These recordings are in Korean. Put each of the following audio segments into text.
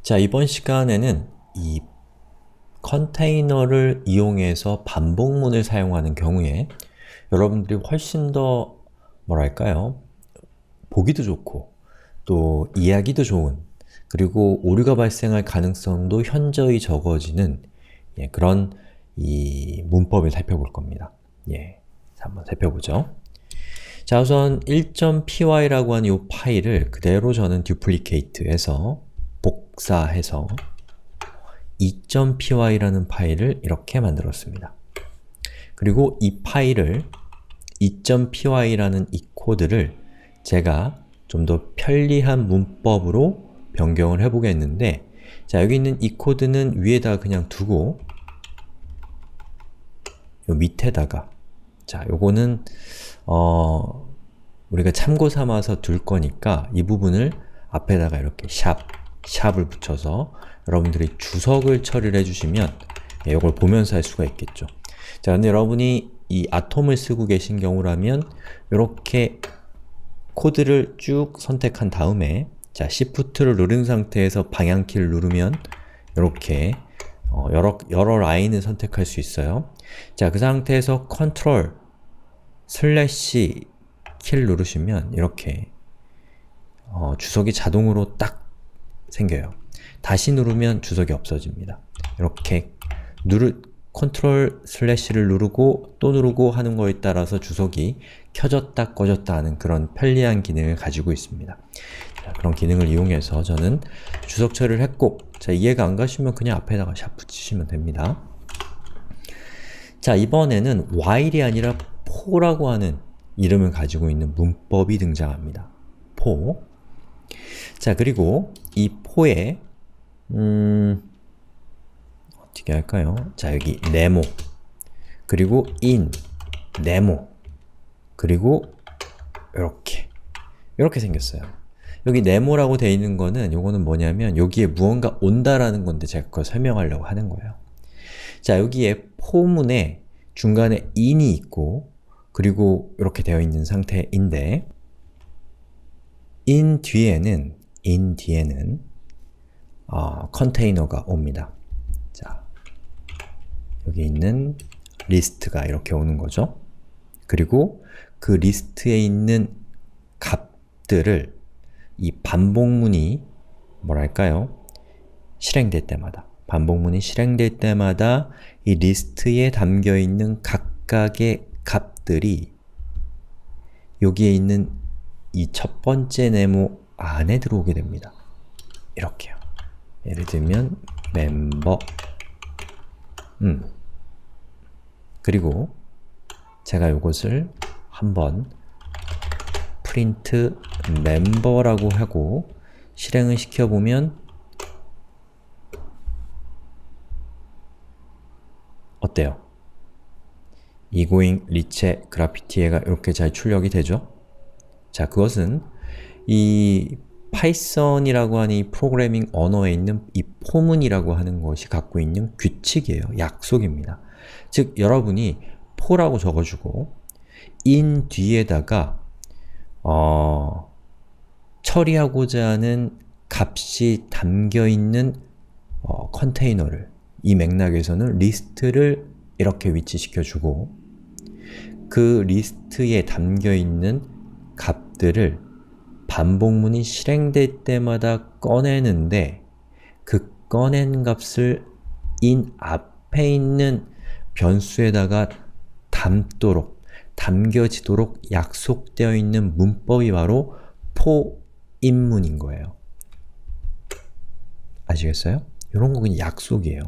자, 이번 시간에는 이 컨테이너를 이용해서 반복문을 사용하는 경우에 여러분들이 훨씬 더 뭐랄까요? 보기도 좋고 또 이해하기도 좋은, 그리고 오류가 발생할 가능성도 현저히 적어지는 그런 이 문법을 살펴볼 겁니다. 자, 한번 살펴보죠. 자, 우선 1.py라고 하는 이 파일을 그대로 저는 duplicate해서 복사해서 2.py라는 파일을 이렇게 만들었습니다. 그리고 이 파일을 2.py라는 이 코드를 제가 좀 더 편리한 문법으로 변경을 해보겠는데, 자, 여기 있는 이 코드는 위에다 그냥 두고 요 밑에다가, 자, 요거는 우리가 참고 삼아서 둘 거니까 이 부분을 앞에다가 이렇게 샵을 붙여서 여러분들이 주석을 처리를 해주시면 이걸 보면서 할 수가 있겠죠. 자, 근데 여러분이 이 아톰을 쓰고 계신 경우라면 이렇게 코드를 쭉 선택한 다음에, 자, Shift를 누른 상태에서 방향키를 누르면 이렇게 여러 라인을 선택할 수 있어요. 자, 그 상태에서 Ctrl 키를 누르시면 이렇게 주석이 자동으로 딱 생겨요. 다시 누르면 주석이 없어집니다. 이렇게 Ctrl 를 누르고 또 누르고 하는 거에 따라서 주석이 켜졌다 꺼졌다 하는 그런 편리한 기능을 가지고 있습니다. 자, 그런 기능을 이용해서 저는 주석 처리를 했고, 자, 이해가 안 가시면 그냥 앞에다가 샵 붙이시면 됩니다. 자, 이번에는 while이 아니라 for라고 하는 이름을 가지고 있는 문법이 등장합니다. for. 자, 그리고 이 for에 어떻게 할까요? 자, 여기 네모, 그리고 in, 네모, 그리고 이렇게 생겼어요. 여기 네모라고 되어 있는 거는, 요거는 뭐냐면 여기에 무언가 온다라는 건데 제가 그걸 설명하려고 하는 거예요. 자, 여기에 포문에 중간에 in이 있고 그리고 이렇게 되어 있는 상태인데, in 뒤에는 컨테이너가 옵니다. 자, 여기 있는 리스트가 이렇게 오는 거죠. 그리고 그 리스트에 있는 값들을 이 반복문이 실행될 때마다, 이 리스트에 담겨 있는 각각의 값들이 여기에 있는 이 첫 번째 네모 안에 들어오게 됩니다. 이렇게요. 예를 들면 member, 그리고 제가 이것을 한번 print member라고 하고 실행을 시켜보면 어때요? 이고잉, 리체, 그래피티에가 이렇게 잘 출력이 되죠? 자, 그것은 이 파이썬이라고 하는 이 프로그래밍 언어에 있는 이 포문이라고 하는 것이 갖고 있는 규칙이에요. 약속입니다. 즉, 여러분이 for라고 적어주고 in 뒤에다가 처리하고자 하는 값이 담겨있는 컨테이너를, 이 맥락에서는 리스트를 이렇게 위치시켜주고 그 리스트에 담겨있는 값들을 반복문이 실행될 때마다 꺼내는데, 그 꺼낸 값을 in 앞에 있는 변수에다가 담겨지도록 약속되어 있는 문법이 바로 for인문인 거예요. 아시겠어요? 이런 거 그냥 약속이에요.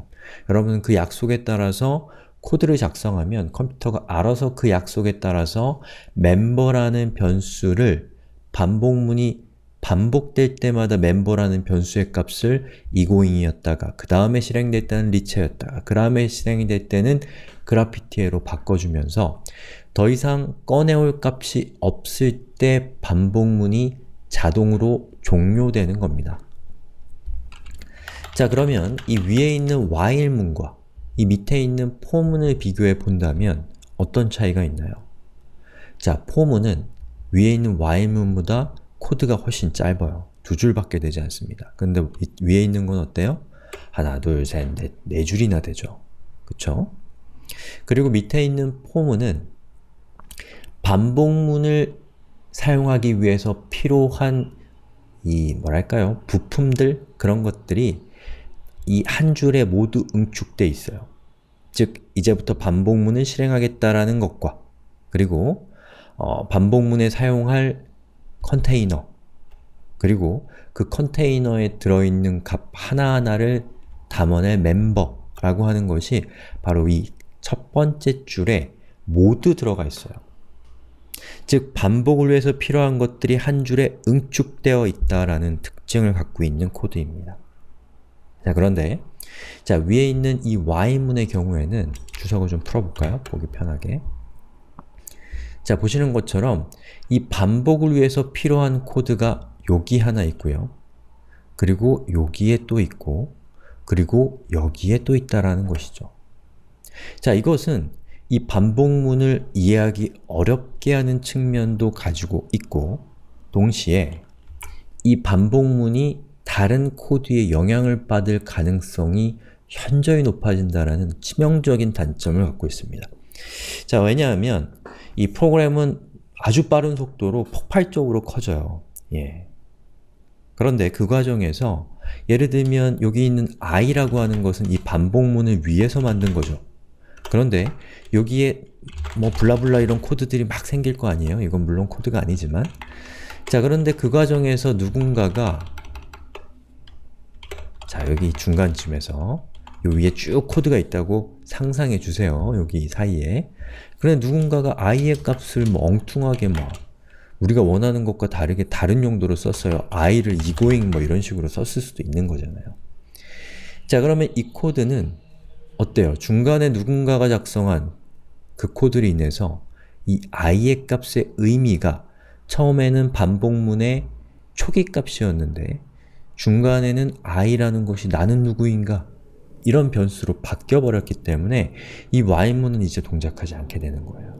여러분은 그 약속에 따라서 코드를 작성하면 컴퓨터가 알아서 그 약속에 따라서 member라는 변수를, 반복문이 반복될 때마다 member라는 변수의 값을 egoing이었다가 그 다음에 실행될 때는 리체였다가 그 다음에 실행될 때는 그래피티에로 바꿔주면서 더 이상 꺼내올 값이 없을 때 반복문이 자동으로 종료되는 겁니다. 자, 그러면 이 위에 있는 while문과 이 밑에 있는 for문을 비교해 본다면 어떤 차이가 있나요? 자, for문은 위에 있는 while문보다 코드가 훨씬 짧아요. 두 줄밖에 되지 않습니다. 근데 위에 있는 건 어때요? 하나, 둘, 셋, 넷, 네 줄이나 되죠. 그쵸? 그리고 밑에 있는 포문은 반복문을 사용하기 위해서 필요한 이 뭐랄까요? 부품들? 그런 것들이 이 한 줄에 모두 응축돼 있어요. 즉, 이제부터 반복문을 실행하겠다라는 것과 그리고 반복문에 사용할 컨테이너 그리고 그 컨테이너에 들어있는 값 하나하나를 담아낼 멤버라고 하는 것이 바로 이 첫 번째 줄에 모두 들어가 있어요. 즉, 반복을 위해서 필요한 것들이 한 줄에 응축되어 있다라는 특징을 갖고 있는 코드입니다. 자, 그런데 자, 위에 있는 이 Y문의 경우에는 주석을 좀 풀어볼까요? 보기 편하게. 자, 보시는 것처럼 이 반복을 위해서 필요한 코드가 여기 하나 있고요. 그리고 여기에 또 있고 그리고 여기에 또 있다라는 것이죠. 자, 이것은 이 반복문을 이해하기 어렵게 하는 측면도 가지고 있고 동시에 이 반복문이 다른 코드에 영향을 받을 가능성이 현저히 높아진다는 치명적인 단점을 갖고 있습니다. 자, 왜냐하면 이 프로그램은 아주 빠른 속도로 폭발적으로 커져요. 예. 그런데 그 과정에서 예를 들면 여기 있는 i라고 하는 것은 이 반복문을 위해서 만든 거죠. 그런데 여기에 뭐 블라블라 이런 코드들이 막 생길 거 아니에요? 이건 물론 코드가 아니지만 자, 그런데 그 과정에서 누군가가 자, 여기 중간쯤에서 요 위에 쭉 코드가 있다고 상상해 주세요. 여기 사이에. 그런데 누군가가 i의 값을 뭐 엉뚱하게 뭐 우리가 원하는 것과 다르게 다른 용도로 썼어요. i를 egoing 뭐 이런 식으로 썼을 수도 있는 거잖아요. 자, 그러면 이 코드는 어때요? 중간에 누군가가 작성한 그 코드로 인해서 이 i의 값의 의미가 처음에는 반복문의 초기 값이었는데 중간에는 i라는 것이 나는 누구인가? 이런 변수로 바뀌어버렸기 때문에 이 y문은 이제 동작하지 않게 되는 거예요.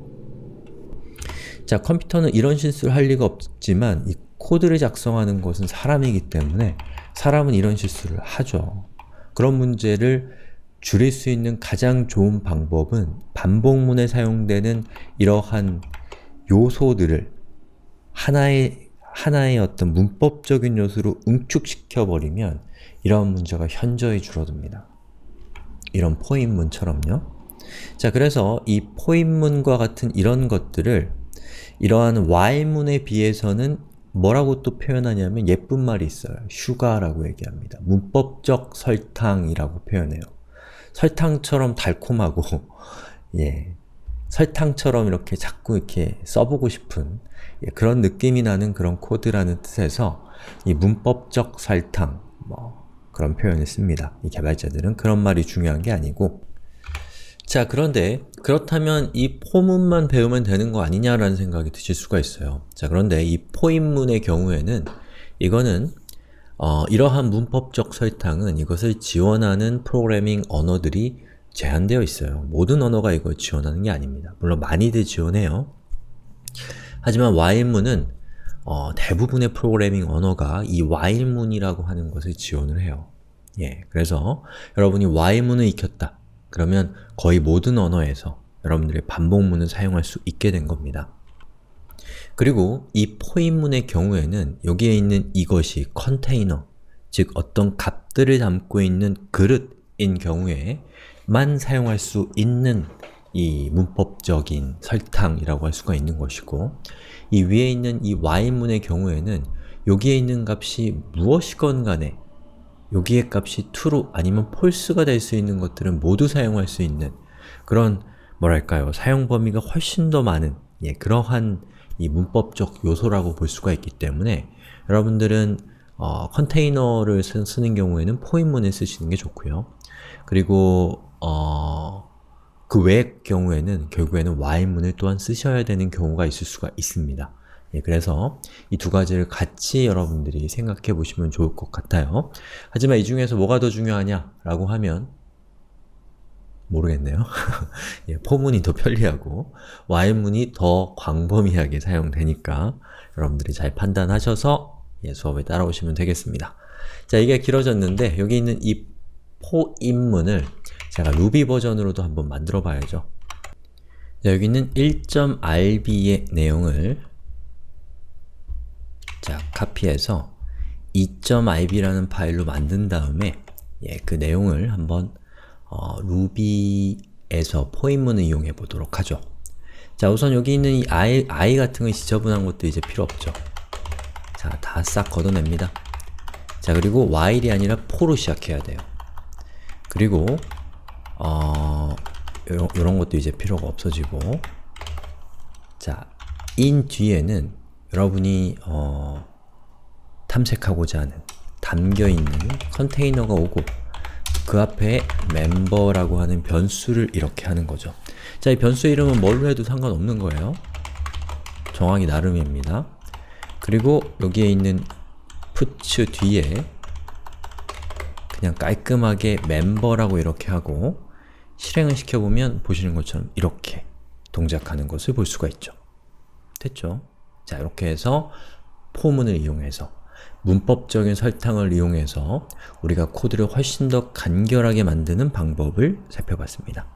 자, 컴퓨터는 이런 실수를 할 리가 없지만 이 코드를 작성하는 것은 사람이기 때문에 사람은 이런 실수를 하죠. 그런 문제를 줄일 수 있는 가장 좋은 방법은 반복문에 사용되는 이러한 요소들을 하나의 어떤 문법적인 요소로 응축시켜버리면 이런 문제가 현저히 줄어듭니다. 이런 포인문처럼요. 자, 그래서 이 포인문과 같은 이런 것들을 이러한 while문에 비해서는 뭐라고 또 표현하냐면 예쁜 말이 있어요. 슈가라고 얘기합니다. 문법적 설탕이라고 표현해요. 설탕처럼 달콤하고 예, 설탕처럼 이렇게 자꾸 이렇게 써보고 싶은 그런 느낌이 나는 그런 코드라는 뜻에서 이 문법적 설탕 뭐 그런 표현을 씁니다. 이 개발자들은 그런 말이 중요한 게 아니고 자, 그런데 그렇다면 이 포문만 배우면 되는 거 아니냐라는 생각이 드실 수가 있어요. 자, 그런데 이 포인문의 경우에는 이거는 이러한 문법적 설탕은 이것을 지원하는 프로그래밍 언어들이 제한되어 있어요. 모든 언어가 이걸 지원하는 게 아닙니다. 물론 많이들 지원해요. 하지만 while문은 대부분의 프로그래밍 언어가 이 while문이라고 하는 것을 지원을 해요. 예, 그래서 여러분이 while문을 익혔다. 그러면 거의 모든 언어에서 여러분들의 반복문을 사용할 수 있게 된 겁니다. 그리고 이 포인문의 경우에는 여기에 있는 이것이 컨테이너, 즉 어떤 값들을 담고 있는 그릇인 경우에만 사용할 수 있는 이 문법적인 설탕이라고 할 수가 있는 것이고 이 위에 있는 이 while문의 경우에는 여기에 있는 값이 무엇이건 간에 여기의 값이 true 아니면 false가 될 수 있는 것들은 모두 사용할 수 있는 그런 뭐랄까요, 사용 범위가 훨씬 더 많은 그러한 이 문법적 요소라고 볼 수가 있기 때문에 여러분들은 컨테이너를 쓰는 경우에는 포인문을 쓰시는 게 좋고요. 그리고 그 외의 경우에는 결국에는 while문을 또한 쓰셔야 되는 경우가 있을 수가 있습니다. 그래서 이 두 가지를 같이 여러분들이 생각해 보시면 좋을 것 같아요. 하지만 이 중에서 뭐가 더 중요하냐 라고 하면 모르겠네요. 포문이 더 편리하고 while문이 더 광범위하게 사용되니까 여러분들이 잘 판단하셔서 수업에 따라오시면 되겠습니다. 자, 이게 길어졌는데 여기 있는 이 for 입문을 제가 루비 버전으로도 한번 만들어 봐야죠. 자, 여기 있는 1.rb의 내용을 자, 카피해서 2.rb라는 파일로 만든 다음에 그 내용을 한번 루비에서 for 입문을 이용해 보도록 하죠. 자, 우선 여기 있는 이 I 같은 거 지저분한 것도 이제 필요 없죠. 자, 다 싹 걷어냅니다. 자, 그리고 while이 아니라 for로 시작해야 돼요. 그리고 요런 것도 이제 필요가 없어지고, 자, in 뒤에는 여러분이 탐색하고자 하는 담겨있는 컨테이너가 오고 그 앞에 member라고 하는 변수를 이렇게 하는 거죠. 자, 이 변수 이름은 뭘로 해도 상관없는 거예요. 정하기 나름입니다. 그리고 여기에 있는 puts 뒤에 그냥 깔끔하게 member라고 이렇게 하고 실행을 시켜보면 보시는 것처럼 이렇게 동작하는 것을 볼 수가 있죠. 됐죠? 자, 이렇게 해서 포문을 이용해서 문법적인 설탕을 이용해서 우리가 코드를 훨씬 더 간결하게 만드는 방법을 살펴봤습니다.